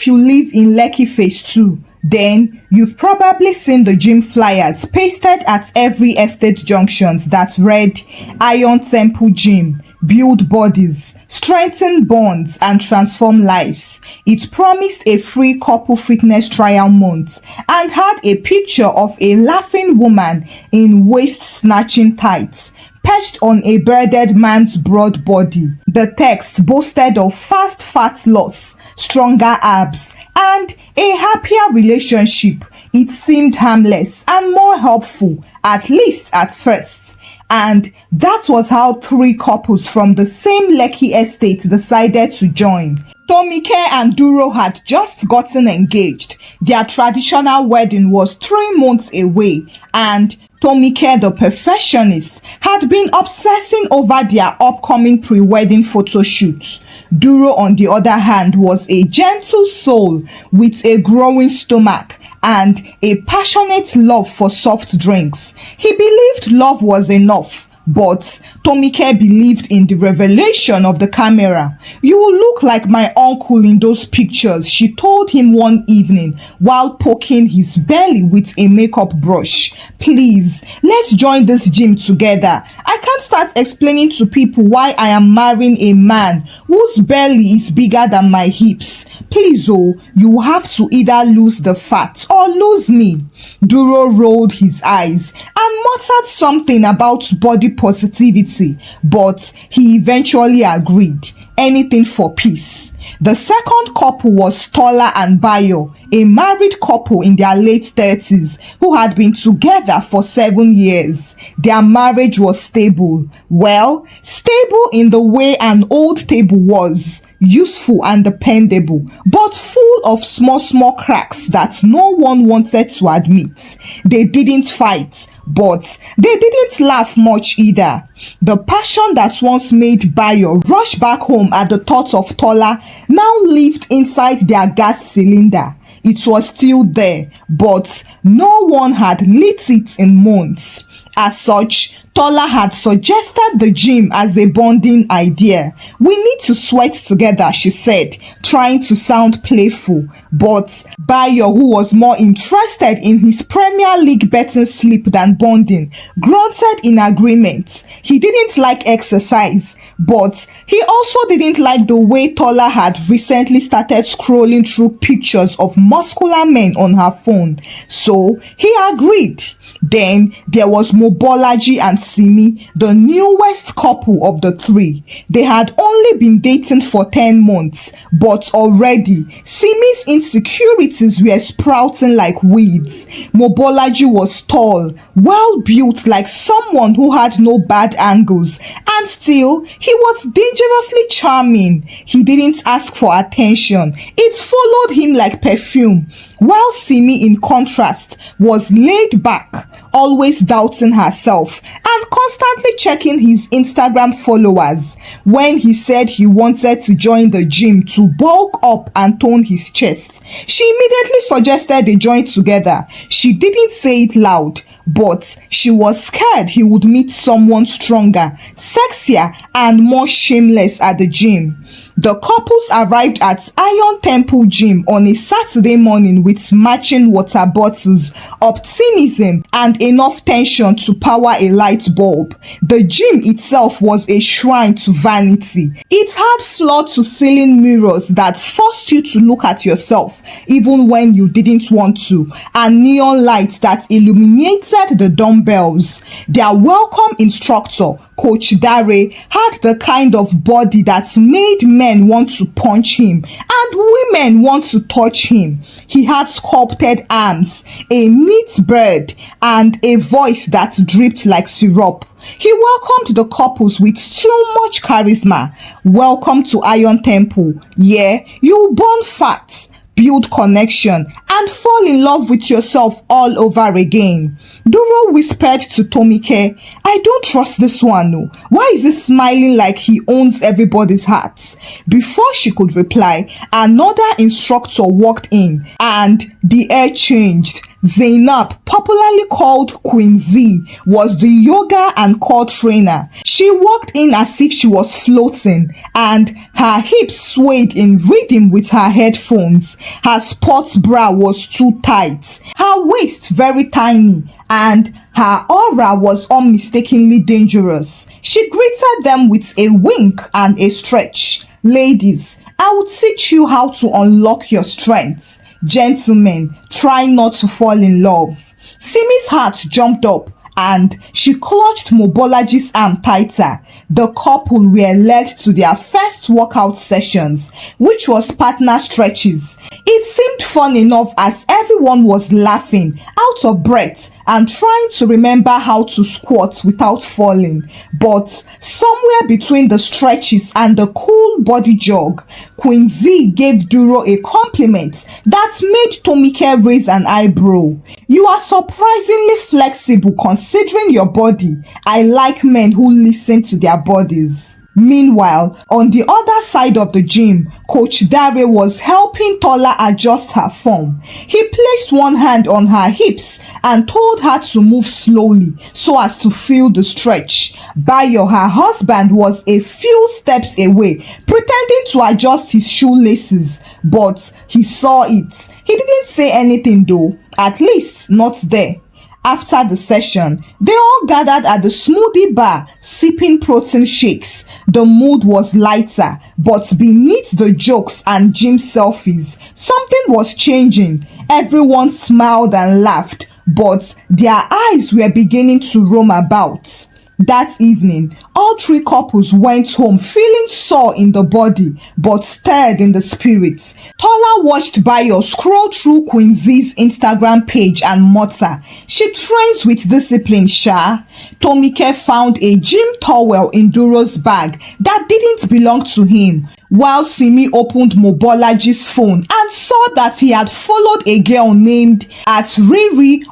If you live in Lekki Phase 2, then you've probably seen the gym flyers pasted at every estate junctions that read Iron Temple Gym, build bodies, strengthen bonds, and transform lives. It promised a free couple fitness trial month and had a picture of a laughing woman in waist-snatching tights perched on a bearded man's broad body. The text boasted of fast fat loss, stronger abs, and a happier relationship. It seemed harmless and more helpful, at least at first. And that was how 3 couples from the same Lekki estate decided to join. Tomike and Duro had just gotten engaged. Their traditional wedding was 3 months away, and Tomike, the perfectionist, had been obsessing over their upcoming pre-wedding photo shoot. Duro, on the other hand, was a gentle soul with a growing stomach and a passionate love for soft drinks. He believed love was enough, but Tomike believed in the revelation of the camera. "You will look like my uncle in those pictures," she told him one evening while poking his belly with a makeup brush. "Please, let's join this gym together. I can't start explaining to people why I am marrying a man whose belly is bigger than my hips. Please, oh, you have to either lose the fat or lose me." Duro rolled his eyes and muttered something about body positivity, but he eventually agreed. Anything for peace. The second couple was Tola and Bayo, a married couple in their late 30s who had been together for 7 years. Their marriage was stable. Well, stable in the way an old table was. Useful and dependable, but full of small cracks that no one wanted to admit. They didn't fight, but they didn't laugh much either. The passion that once made Bayo rush back home at the thought of Tola now lived inside their gas cylinder. It was still there, but no one had lit it in months. As such, Tola had suggested the gym as a bonding idea. "We need to sweat together," she said, trying to sound playful. But Bayo, who was more interested in his Premier League betting slip than bonding, grunted in agreement. He didn't like exercise, but he also didn't like the way Tola had recently started scrolling through pictures of muscular men on her phone. So he agreed. Then there was Mythology and Simi, the newest couple of the 3. They had only been dating for 10 months, but already Simi's insecurities were sprouting like weeds. Mythology was tall, well built like someone who had no bad angles, and still he was dangerously charming. He didn't ask for attention. It followed him like perfume, while Simi, in contrast, was laid back, always doubting herself and constantly checking his Instagram followers. When he said he wanted to join the gym to bulk up and tone his chest, she immediately suggested they join together. She didn't say it loud, but she was scared he would meet someone stronger, sexier, and more shameless at the gym. The couples arrived at Iron Temple Gym on a Saturday morning with matching water bottles, optimism, and enough tension to power a light bulb. The gym itself was a shrine to vanity. It had floor-to-ceiling mirrors that forced you to look at yourself even when you didn't want to, and neon lights that illuminated the dumbbells. Their welcome instructor, Coach Dare, had the kind of body that made men want to punch him and women want to touch him. He had sculpted arms, a neat beard, and a voice that dripped like syrup. He welcomed the couples with too much charisma. "Welcome to Iron Temple. Yeah, you'll burn fat, build connection, and fall in love with yourself all over again." Duro whispered to Tomike, "I don't trust this one, no. Why is he smiling like he owns everybody's hearts?" Before she could reply, another instructor walked in and the air changed. Zainab, popularly called Queen Z, was the yoga and core trainer. She walked in as if she was floating, and her hips swayed in rhythm with her headphones. Her sports bra was too tight, her waist very tiny, and her aura was unmistakably dangerous. She greeted them with a wink and a stretch. Ladies, I will teach you how to unlock your strengths. Gentlemen, try not to fall in love. Simi's heart jumped up and she clutched Mobolaji's arm tighter. The couple were led to their first workout sessions, which was partner stretches. It seemed fun enough as everyone was laughing, out of breath, and trying to remember how to squat without falling. But somewhere between the stretches and the cool body jog, Queen Z gave Duro a compliment that made Tomike raise an eyebrow. You are surprisingly flexible considering your body. I like men who listen to their bodies. Meanwhile, on the other side of the gym, Coach Dare was helping Tola adjust her form. He placed one hand on her hips and told her to move slowly so as to feel the stretch. Bayo, her husband, was a few steps away, pretending to adjust his shoelaces, but he saw it. He didn't say anything though, at least not there. After the session, they all gathered at the smoothie bar, sipping protein shakes. The mood was lighter, but beneath the jokes and gym selfies, something was changing. Everyone smiled and laughed, but their eyes were beginning to roam about. That evening, all three couples went home feeling sore in the body but stirred in the spirit. Tola watched Bayo scroll through Queen Z's Instagram page and mutter, "She trains with discipline, Sha." Tomike found a gym towel in Duro's bag that didn't belong to him, while Simi opened Mobolaji's phone and saw that he had followed a girl named @Riri_Snatch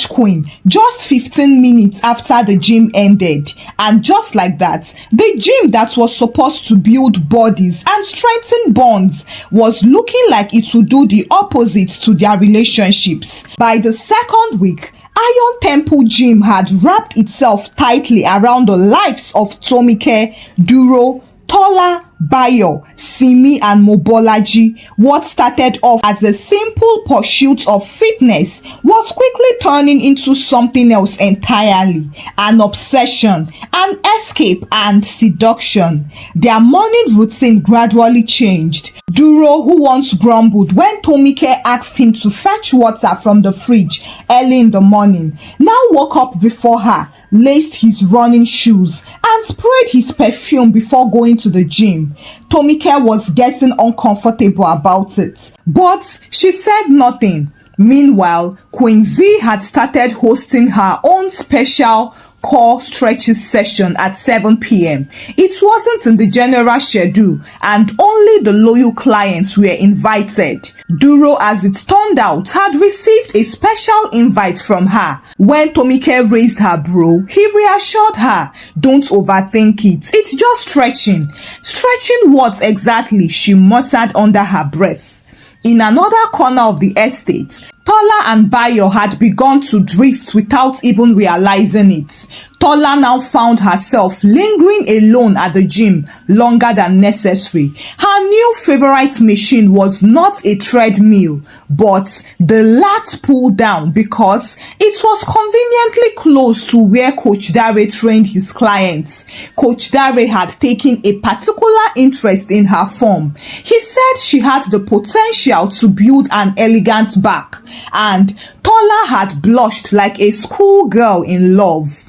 Queen just 15 minutes after the gym ended. And just like that, the gym that was supposed to build bodies and strengthen bonds was looking like it would do the opposite to their relationships. By the second week, Iron Temple Gym had wrapped itself tightly around the lives of Tomike, Duro, Tola, Bayo, Simi, and Mobolaji. What started off as a simple pursuit of fitness was quickly turning into something else entirely, an obsession, an escape, and seduction. Their morning routine gradually changed. Duro, who once grumbled when Tomike asked him to fetch water from the fridge early in the morning, now woke up before her, laced his running shoes, and sprayed his perfume before going to the gym. Tomike was getting uncomfortable about it, but she said nothing. Meanwhile, Queen Z had started hosting her own special core stretches session at 7 p.m. It wasn't in the general schedule and only the loyal clients were invited. Duro, as it turned out, had received a special invite from her. When Tomike raised her brow, he reassured her, "Don't overthink it. It's just stretching." "Stretching what exactly?" she muttered under her breath. In another corner of the estate, Tola and Bayo had begun to drift without even realizing it. Tola now found herself lingering alone at the gym longer than necessary. Her new favorite machine was not a treadmill, but the lat pull down because it was conveniently close to where Coach Dare trained his clients. Coach Dare had taken a particular interest in her form. He said she had the potential to build an elegant back, and Tola had blushed like a schoolgirl in love.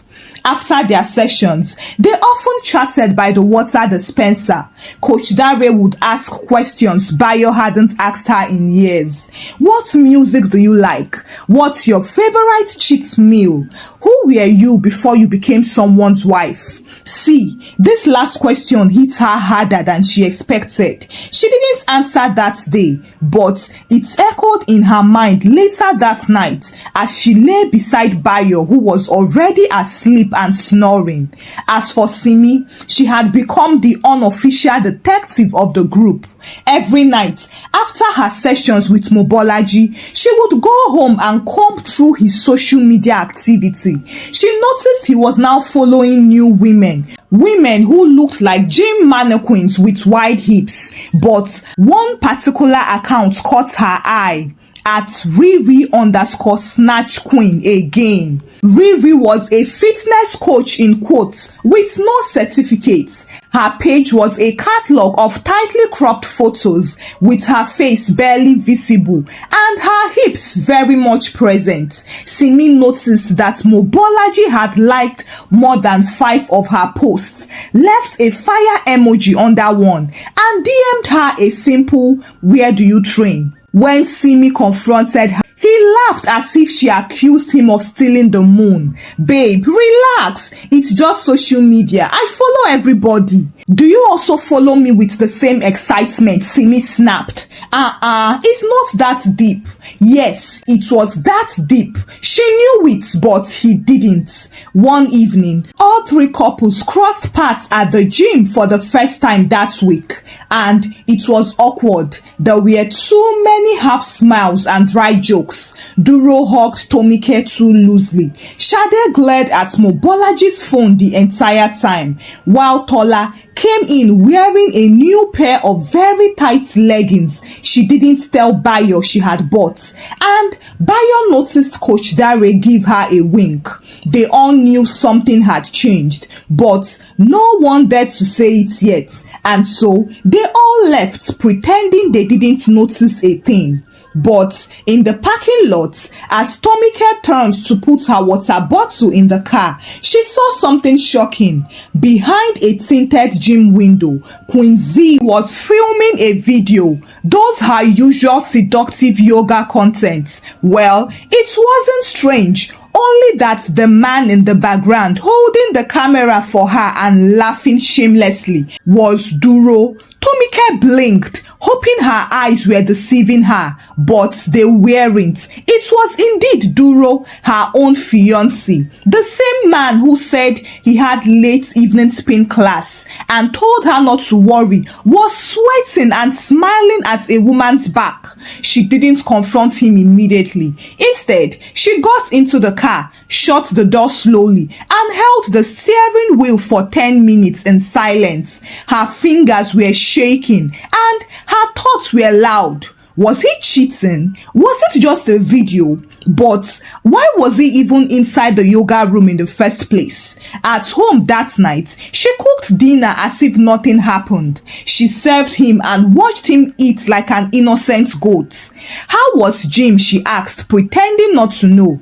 After their sessions, they often chatted by the water dispenser. Coach Dare would ask questions Bayo hadn't asked her in years. "What music do you like? What's your favorite cheat meal? Who were you before you became someone's wife?" See, this last question hit her harder than she expected. She didn't answer that day, but it echoed in her mind later that night as she lay beside Bayo, who was already asleep and snoring. As for Simi, she had become the unofficial detective of the group. Every night, after her sessions with Mobolaji, she would go home and comb through his social media activity. She noticed he was now following new women who looked like gym mannequins with wide hips, but one particular account caught her eye. At Riri_snatch queen again. Riri was a fitness coach in quotes with no certificates. Her page was a catalog of tightly cropped photos with her face barely visible and her hips very much present. Simi noticed that Mobolaji had liked more than 5 of her posts, left a fire emoji under one, and DM'd her a simple "Where do you train?" When Simi confronted her, he laughed as if she accused him of stealing the moon. Babe, relax. It's just social media. I follow everybody. Do you also follow me with the same excitement? Simi snapped. It's not that deep. Yes, it was that deep. She knew it, but he didn't. One evening, all 3 couples crossed paths at the gym for the first time that week, and it was awkward. There were too many half smiles and dry jokes. Duro hugged Tomike too loosely. Shade glared at Mobolaji's phone the entire time, while Tola came in wearing a new pair of very tight leggings she didn't tell Bayo she had bought, and Bayo noticed Coach Dare give her a wink. They all knew something had changed, but no one dared to say it yet, and so they all left pretending they didn't notice a thing. But in the parking lot, as Tomike turned to put her water bottle in the car, she saw something shocking. Behind a tinted gym window, Queen Z was filming a video. Those her usual seductive yoga content. Well, it wasn't strange. Only that the man in the background holding the camera for her and laughing shamelessly was Duro. Tomike blinked, hoping her eyes were deceiving her, but they weren't. It was indeed Duro, her own fiancé, the same man who said he had late evening spin class and told her not to worry, was sweating and smiling at a woman's back. She didn't confront him immediately. Instead, she got into the car, shut the door slowly, and held the steering wheel for 10 minutes in silence. Her fingers were shaking and her thoughts were loud. Was he cheating? Was it just a video? But why was he even inside the yoga room in the first place? At home that night, she cooked dinner as if nothing happened. She served him and watched him eat like an innocent goat. How was Jim? She asked, pretending not to know.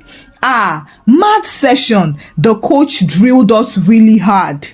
Mad session. The coach drilled us really hard.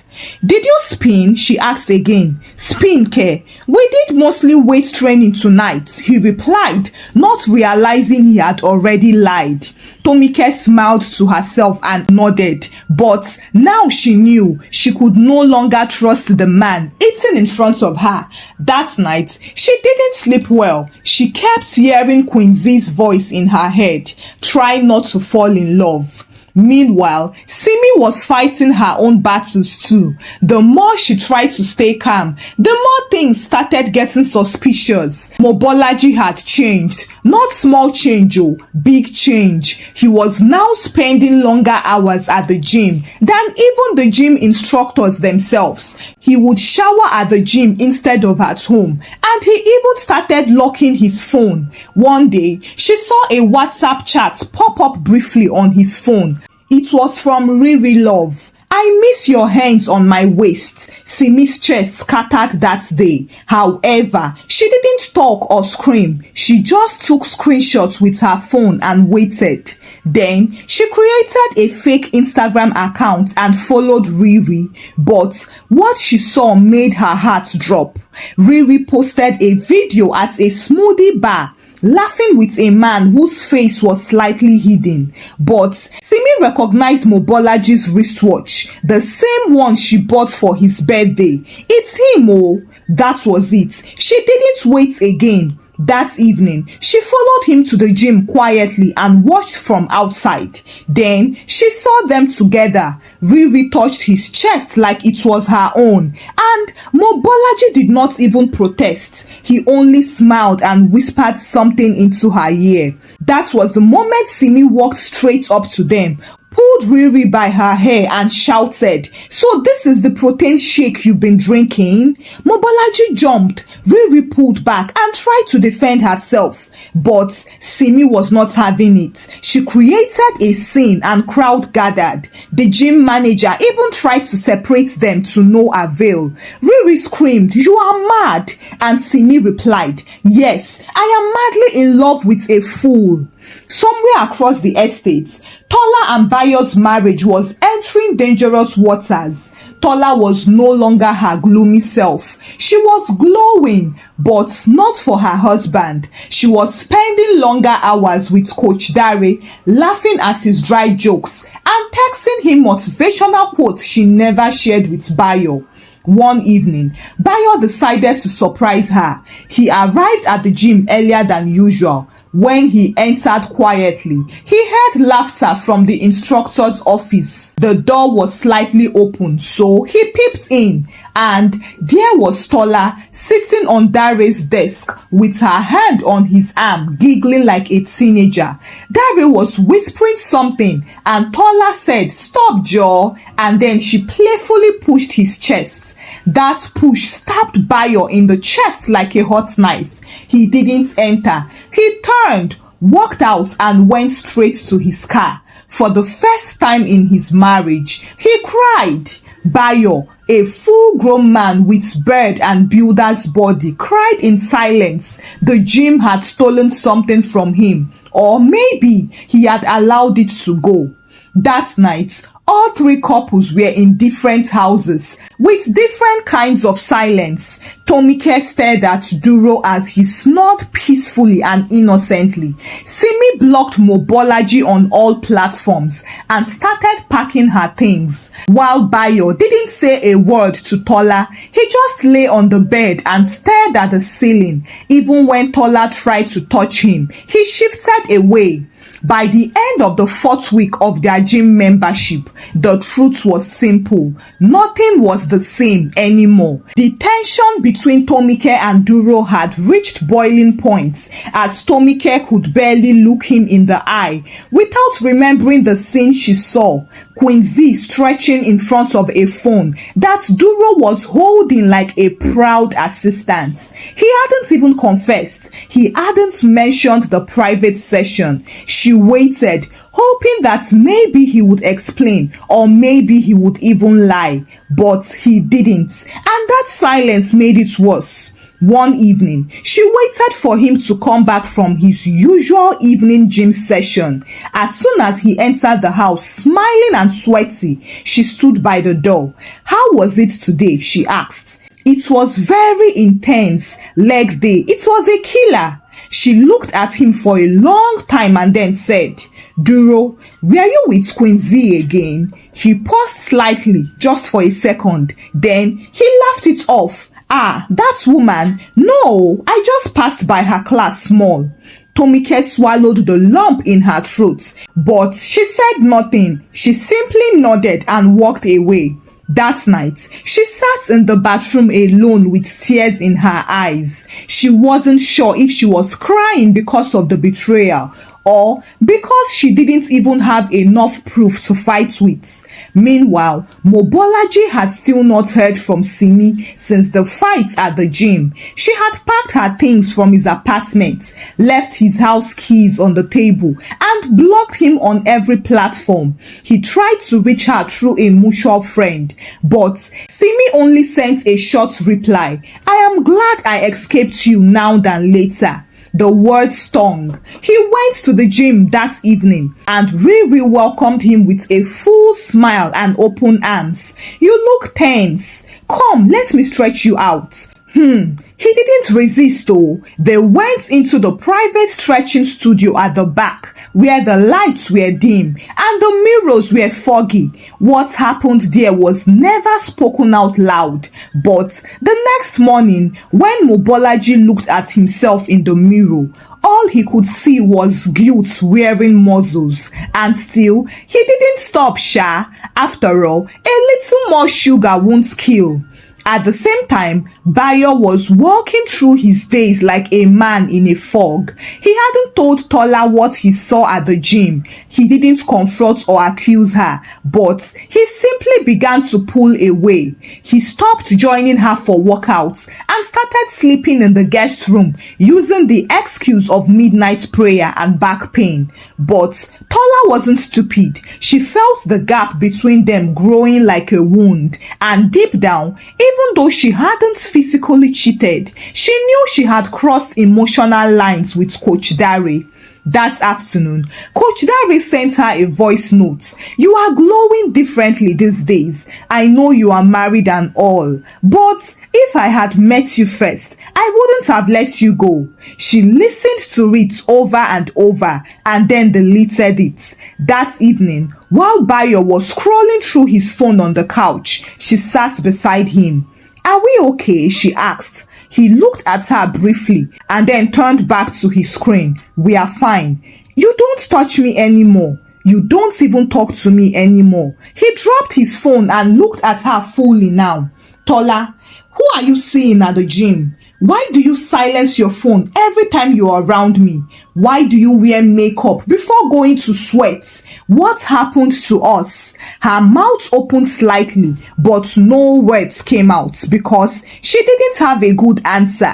Did you spin? She asked again. Spin, Ke? We did mostly weight training tonight, he replied, not realizing he had already lied. Tomike smiled to herself and nodded, but now she knew she could no longer trust the man eating in front of her. That night, she didn't sleep well. She kept hearing Queen Z's voice in her head, trying not to fall in love. Meanwhile, Simi was fighting her own battles too. The more she tried to stay calm, the more things started getting suspicious. Mobolaji had changed. Not small change, big change. He was now spending longer hours at the gym than even the gym instructors themselves. He would shower at the gym instead of at home, and he even started locking his phone. One day, she saw a WhatsApp chat pop up briefly on his phone. It was from Riri Love. I miss your hands on my waist. Simi's chest scattered that day. However, she didn't talk or scream. She just took screenshots with her phone and waited. Then, she created a fake Instagram account and followed Riri. But what she saw made her heart drop. Riri posted a video at a smoothie bar, laughing with a man whose face was slightly hidden. But Simi recognized Mobolaji's wristwatch, the same one she bought for his birthday. It's him, oh! That was it. She didn't wait again. That evening, she followed him to the gym quietly and watched from outside. Then, she saw them together. Riri touched his chest like it was her own, and Mobolaji did not even protest. He only smiled and whispered something into her ear. That was the moment Simi walked straight up to them, pulled Riri by her hair and shouted, "So this is the protein shake you've been drinking?" Mobolaji jumped. Riri pulled back and tried to defend herself. But Simi was not having it. She created a scene and crowd gathered. The gym manager even tried to separate them to no avail. Riri screamed, "You are mad!" And Simi replied, "Yes, I am madly in love with a fool." Somewhere across the estates, Tola and Bayo's marriage was entering dangerous waters. Tola was no longer her gloomy self. She was glowing, but not for her husband. She was spending longer hours with Coach Dare, laughing at his dry jokes and texting him motivational quotes she never shared with Bayo. One evening, Bayo decided to surprise her. He arrived at the gym earlier than usual. When he entered quietly, he heard laughter from the instructor's office. The door was slightly open, so he peeped in, and there was Tola sitting on Dare's desk with her hand on his arm, giggling like a teenager. Dare was whispering something, and Tola said, "Stop, Joe," and then she playfully pushed his chest. That push stabbed Bayo in the chest like a hot knife. He didn't enter. He turned, walked out, and went straight to his car. For the first time in his marriage, he cried. Bayo, a full-grown man with bird and builder's body, cried in silence. The gym had stolen something from him, or maybe he had allowed it to go. That night, all three couples were in different houses with different kinds of silence. Tomike stared at Duro as he snored peacefully and innocently. Simi blocked Mobolaji on all platforms and started packing her things. While Bayo didn't say a word to Tola, he just lay on the bed and stared at the ceiling. Even when Tola tried to touch him, he shifted away. By the end of the 4th week of their gym membership, the truth was simple. Nothing was the same anymore. The tension between Tomike and Duro had reached boiling points as Tomike could barely look him in the eye without remembering the scene she saw. Queen Z stretching in front of a phone that Duro was holding like a proud assistant. He hadn't even confessed. He hadn't mentioned the private session. She waited, hoping that maybe he would explain or maybe he would even lie. But he didn't, and that silence made it worse. One evening, she waited for him to come back from his usual evening gym session. As soon as he entered the house, smiling and sweaty, she stood by the door. "How was it today?" she asked. "It was very intense. Leg day. It was a killer." She looked at him for a long time and then said, "Duro, were you with Queen Z again?" He paused slightly, just for a second. Then he laughed it off. "Ah, that woman? No, I just passed by her class small." Tomike swallowed the lump in her throat, but she said nothing. She simply nodded and walked away. That night, she sat in the bathroom alone with tears in her eyes. She wasn't sure if she was crying because of the betrayal or because she didn't even have enough proof to fight with. Meanwhile, Mobolaji had still not heard from Simi since the fight at the gym. She had packed her things from his apartment, left his house keys on the table, and blocked him on every platform. He tried to reach her through a mutual friend, but Simi only sent a short reply. "I am glad I escaped you now than later." The words stung. He went to the gym that evening and Riri welcomed him with a full smile and open arms. "You look tense. Come, let me stretch you out." He didn't resist though. They went into the private stretching studio at the back where the lights were dim and the mirrors were foggy. What happened there was never spoken out loud, but the next morning, when Mobolaji looked at himself in the mirror, all he could see was guilt wearing muzzles, and still he didn't stop, sha. After all, a little more sugar won't kill. At the same time, Bayo was walking through his days like a man in a fog. He hadn't told Tola what he saw at the gym. He didn't confront or accuse her, but he simply began to pull away. He stopped joining her for workouts and started sleeping in the guest room, using the excuse of midnight prayer and back pain. But Tola wasn't stupid. She felt the gap between them growing like a wound, and deep down, even though she hadn't physically cheated, she knew she had crossed emotional lines with Coach Dari. That afternoon, Coach Dari sent her a voice note. "You are glowing differently these days. I know you are married and all, but if I had met you first, I wouldn't have let you go." She listened to it over and over and then deleted it. That evening, while Bayo was scrolling through his phone on the couch, she sat beside him. "Are we okay?" she asked. He looked at her briefly and then turned back to his screen. "We are fine. You don't touch me anymore. You don't even talk to me anymore." He dropped his phone and looked at her fully now. "Tola, who are you seeing at the gym? Why do you silence your phone every time you are around me? Why do you wear makeup before going to sweat? What happened to us?" Her mouth opened slightly, but no words came out because she didn't have a good answer.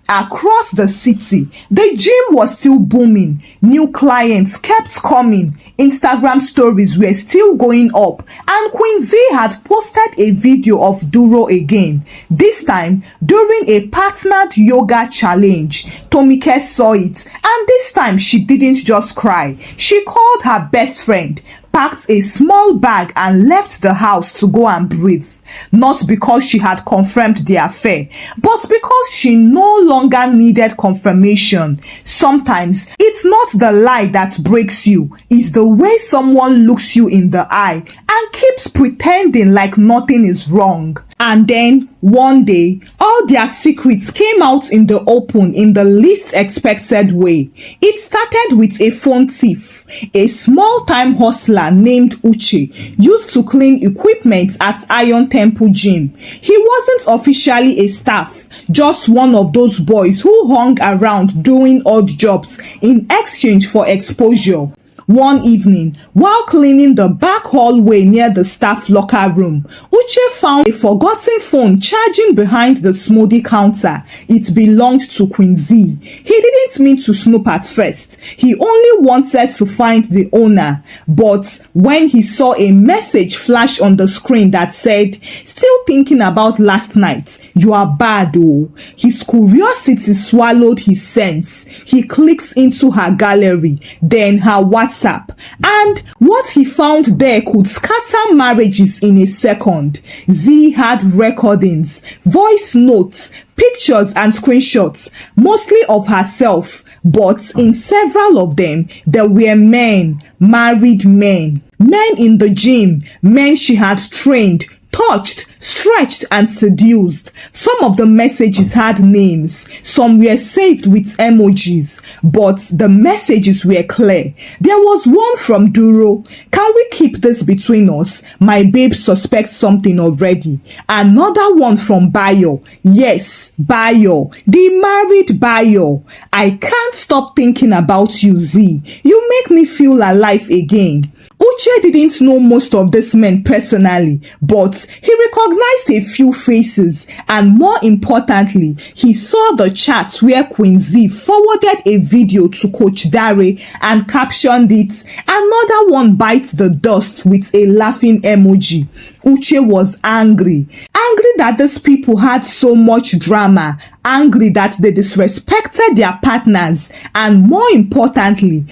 Across the city, the gym was still booming. New clients kept coming. Instagram stories were still going up, and Queen Z had posted a video of Duro again, this time during a partnered yoga challenge. Tomike saw it, and this time she didn't just cry. She called her best friend, packed a small bag and left the house to go and breathe. Not because she had confirmed the affair, but because she no longer needed confirmation. Sometimes it's not the lie that breaks you, it's the way someone looks you in the eye and keeps pretending like nothing is wrong. And then one day, all their secrets came out in the open in the least expected way. It started with a phone thief. A small-time hustler named Uche used to clean equipment at Iron Temple Gym. He wasn't officially a staff, just one of those boys who hung around doing odd jobs in exchange for exposure. One evening, while cleaning the back hallway near the staff locker room, Uche found a forgotten phone charging behind the smoothie counter. It belonged to Queen Z. He didn't mean to snoop at first. He only wanted to find the owner. But when he saw a message flash on the screen that said, "Still thinking about last night. You are bad, oh." His curiosity swallowed his sense. He clicked into her gallery, then her WhatsApp, and what he found there could scatter marriages in a second. Z had recordings, voice notes, pictures and screenshots, mostly of herself, but in several of them, there were men, married men, men in the gym, men she had trained, touched, stretched and seduced. Some of the messages had names, some were saved with emojis, but the messages were clear. There was one from Duro: "Can we keep this between us? My babe suspects something already." Another one from Bayo. Yes, Bayo, the married Bayo. "I can't stop thinking about you, Z. You make me feel alive again." Uche didn't know most of these men personally, but he recognized a few faces, and more importantly, he saw the chats where Queen Z forwarded a video to Coach Dare and captioned it, "Another one bites the dust," with a laughing emoji. Uche was angry that these people had so much drama, angry that they disrespected their partners, and more importantly,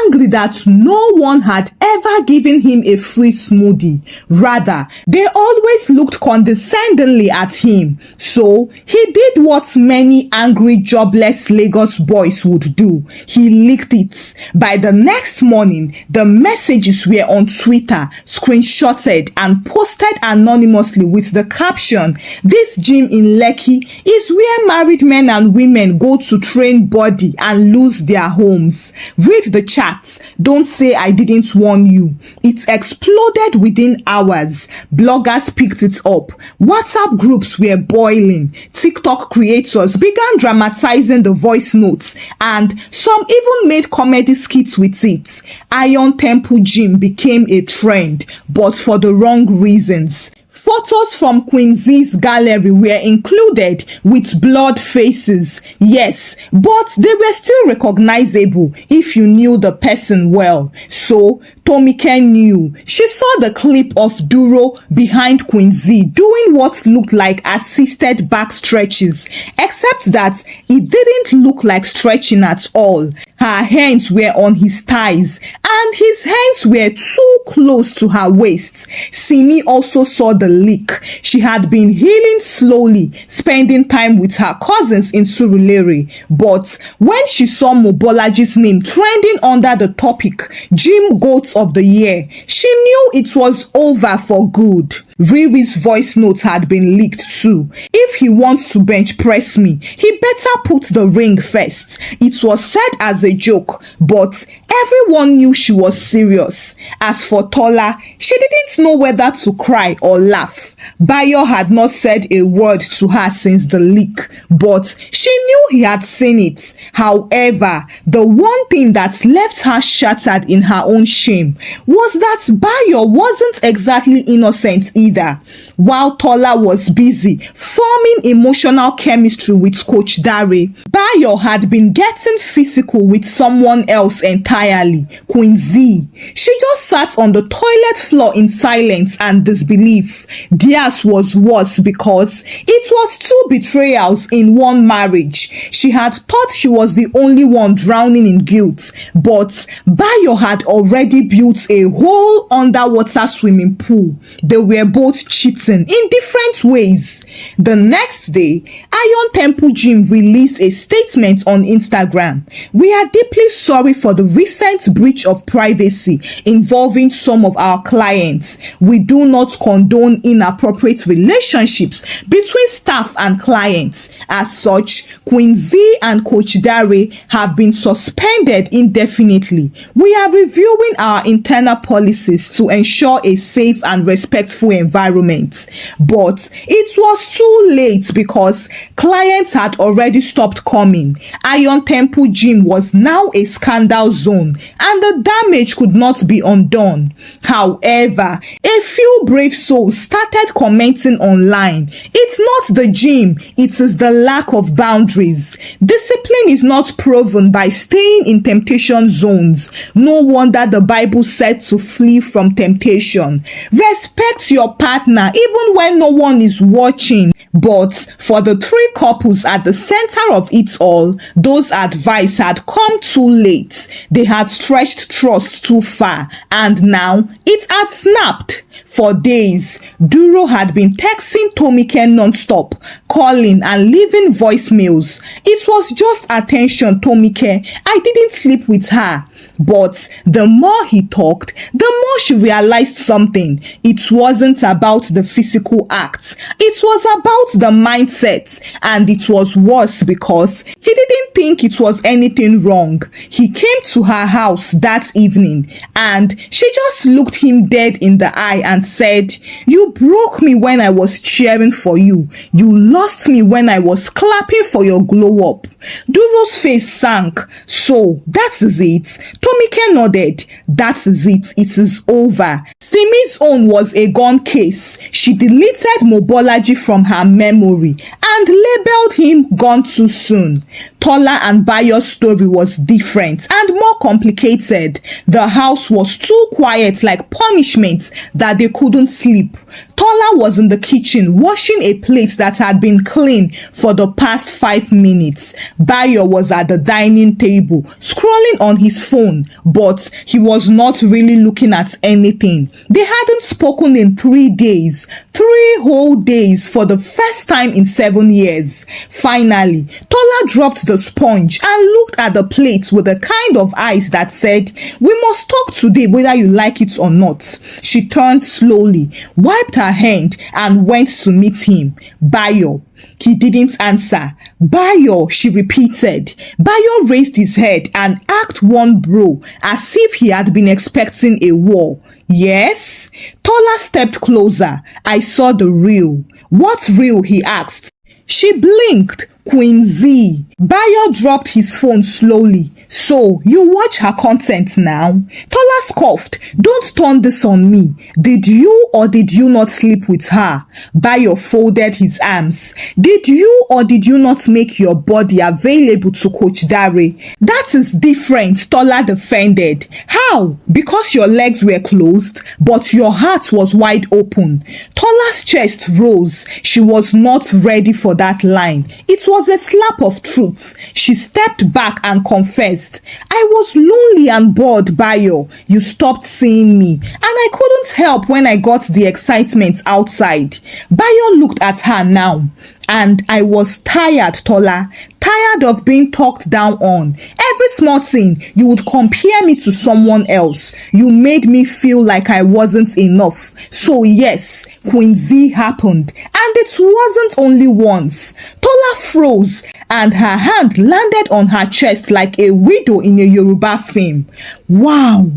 angry that no one had ever given him a free smoothie. Rather, they always looked condescendingly at him. So he did what many angry, jobless Lagos boys would do. He leaked it. By the next morning, the messages were on Twitter, screenshotted and posted anonymously with the caption, "This gym in Lekki is where married men and women go to train body and lose their homes. Read the chats. Don't say I didn't warn you." It exploded within hours. Bloggers picked it up. WhatsApp groups were boiling. TikTok creators began dramatizing the voice notes, and some even made comedy skits with it. Iron Temple Gym became a trend, but for the wrong reasons. Photos from Queen Z's gallery were included with blurred faces, yes, but they were still recognizable if you knew the person well. So Tomike knew. She saw the clip of Duro behind Queen Z doing what looked like assisted back stretches, except that it didn't look like stretching at all. Her hands were on his thighs and his hands were too close to her waist. Simi also saw the leak. She had been healing slowly, spending time with her cousins in Surulere. But when she saw Mobolaji's name trending under the topic, Gym Goats of the Year, she knew it was over for good. Riry's voice notes had been leaked too. If he wants to bench press me, he better put the ring first. It was said as a joke, but everyone knew she was serious. As for Tola, she didn't know whether to cry or laugh. Bayo had not said a word to her since the leak, but she knew he had seen it. However, the one thing that left her shattered in her own shame was that Bayo wasn't exactly innocent either. While Tola was busy forming emotional chemistry with Coach Dare, Bayo had been getting physical with someone else entirely, Queen Z. She just sat on the toilet floor in silence and disbelief. Theirs was worse because it was two betrayals in one marriage. She had thought she was the only one drowning in guilt, but Bayo had already built a whole underwater swimming pool. They were both cheating in different ways. The next day, Iron Temple Gym released a statement on Instagram. "We are deeply sorry for the recent breach of privacy involving some of our clients. We do not condone inappropriate relationships between staff and clients. As such, Queen Z and Coach Dare have been suspended indefinitely. We are reviewing our internal policies to ensure a safe and respectful environment." But it was too late because clients had already stopped coming. Iron Temple Gym was now a scandal zone and the damage could not be undone. However, a few brave souls started commenting online. "It's not the gym, it is the lack of boundaries. Discipline is not proven by staying in temptation zones. No wonder the Bible said to flee from temptation. Respect your partner even when no one is watching." But for the three couples at the center of it all, those advice had come too late. They had stretched trust too far, and now it had snapped. For days, Duro had been texting Tomike non-stop, calling and leaving voicemails. "It was just attention, Tomike. I didn't sleep with her." But the more he talked, the more she realized something. It wasn't about the physical acts. It was about the mindset. And it was worse because he didn't think it was anything wrong. He came to her house that evening and she just looked him dead in the eye and said, "You broke me when I was cheering for you. You lost me when I was clapping for your glow up." Duro's face sank. "So that is it." Tomike nodded. "That is it. It is over." Simi's own was a gone case. She deleted Mobolaji from her memory and labeled him gone too soon. Tola and Bayo's story was different and more complicated. The house was too quiet, like punishment, that they couldn't sleep. Tola was in the kitchen washing a plate that had been clean for the past 5 minutes. Bayo was at the dining table scrolling on his phone, but he was not really looking at anything. They hadn't spoken in 3 days, 3 whole days, for the first time in 7 years. Finally, Tola dropped the sponge and looked at the plate with a kind of eyes that said, "We must talk today whether you like it or not." She turned slowly, wiped her hand, and went to meet him. "Bayo." He didn't answer. "Bayo," she repeated. Bayo raised his head and arched one brow as if he had been expecting a war. "Yes?" Tola stepped closer. "I saw the reel." "What reel?" he asked. She blinked. "Queen Z." Bayo dropped his phone slowly. "So, you watch her content now?" Tola scoffed. "Don't turn this on me. Did you or did you not sleep with her?" Bayo folded his arms. "Did you or did you not make your body available to Coach Dare?" "That is different," Tola defended. "How? Because your legs were closed, but your heart was wide open." Tola's chest rose. She was not ready for that line. It was a slap of truth. She stepped back and confessed, "I was lonely and bored, Bayo. You stopped seeing me, and I couldn't help when I got the excitement outside." Bayo looked at her now. "And I was tired, Tola. Tired of being talked down on. Every small thing, you would compare me to someone else. You made me feel like I wasn't enough. So yes, Queen Z happened. And it wasn't only once." Tola froze, and her hand landed on her chest like a widow in a Yoruba film. "Wow.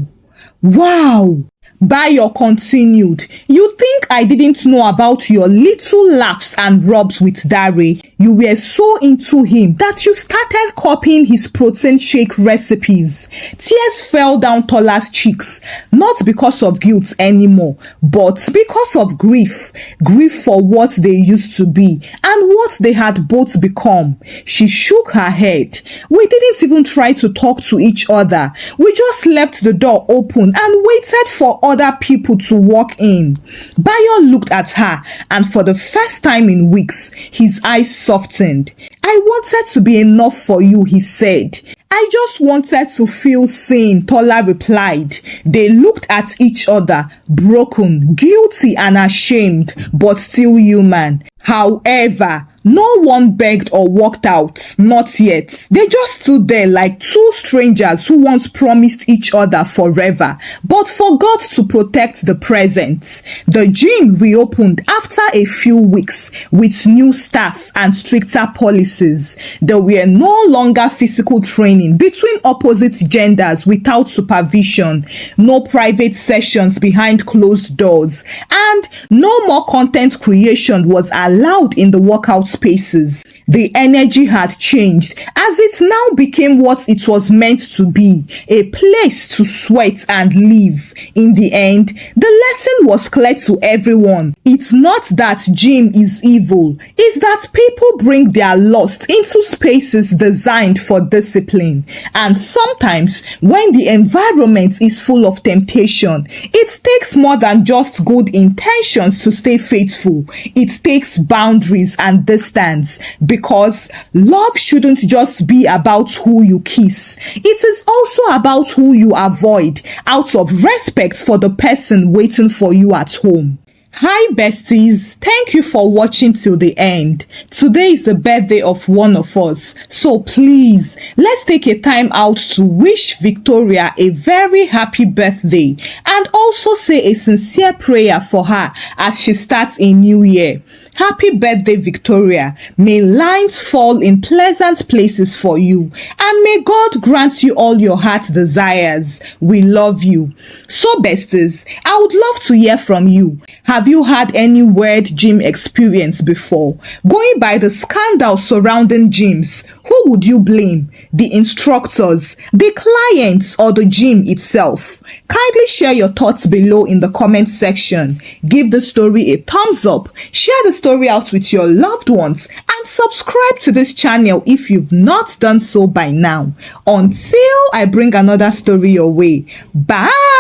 Wow." Bayo continued. "You think I didn't know about your little laughs and rubs with Dare? You were so into him that you started copying his protein shake recipes." Tears fell down Tola's cheeks, not because of guilt anymore, but because of grief. Grief for what they used to be and what they had both become. She shook her head. "We didn't even try to talk to each other. We just left the door open and waited for other people to walk in." Bayo looked at her, and for the first time in weeks, his eyes softened. "I wanted to be enough for you," he said. "I just wanted to feel seen," Tola replied. They looked at each other, broken, guilty, and ashamed, but still human. However, no one begged or walked out, not yet. They just stood there like two strangers who once promised each other forever, but forgot to protect the present. The gym reopened after a few weeks with new staff and stricter policies. There were no longer physical training between opposite genders without supervision, no private sessions behind closed doors, and no more content creation was allowed in the workout spaces. The energy had changed as it now became what it was meant to be, a place to sweat and live. In the end, the lesson was clear to everyone. It's not that gym is evil, it's that people bring their lust into spaces designed for discipline. And sometimes, when the environment is full of temptation, it takes more than just good intentions to stay faithful. It takes boundaries and distance, because love shouldn't just be about who you kiss. It is also about who you avoid, out of respect for the person waiting for you at home. Hi besties, thank you for watching till the end. Today is the birthday of one of us, so please, let's take a time out to wish Victoria a very happy birthday and also say a sincere prayer for her as she starts a new year. Happy birthday, Victoria. May lines fall in pleasant places for you, and may God grant you all your heart's desires. We love you. So besties, I would love to hear from you. Have you had any weird gym experience before? Going by the scandal surrounding gyms, who would you blame? The instructors, the clients, or the gym itself? Kindly share your thoughts below in the comment section. Give the story a thumbs up, share the story out with your loved ones, and subscribe to this channel if you've not done so by now. Until I bring another story your way. Bye!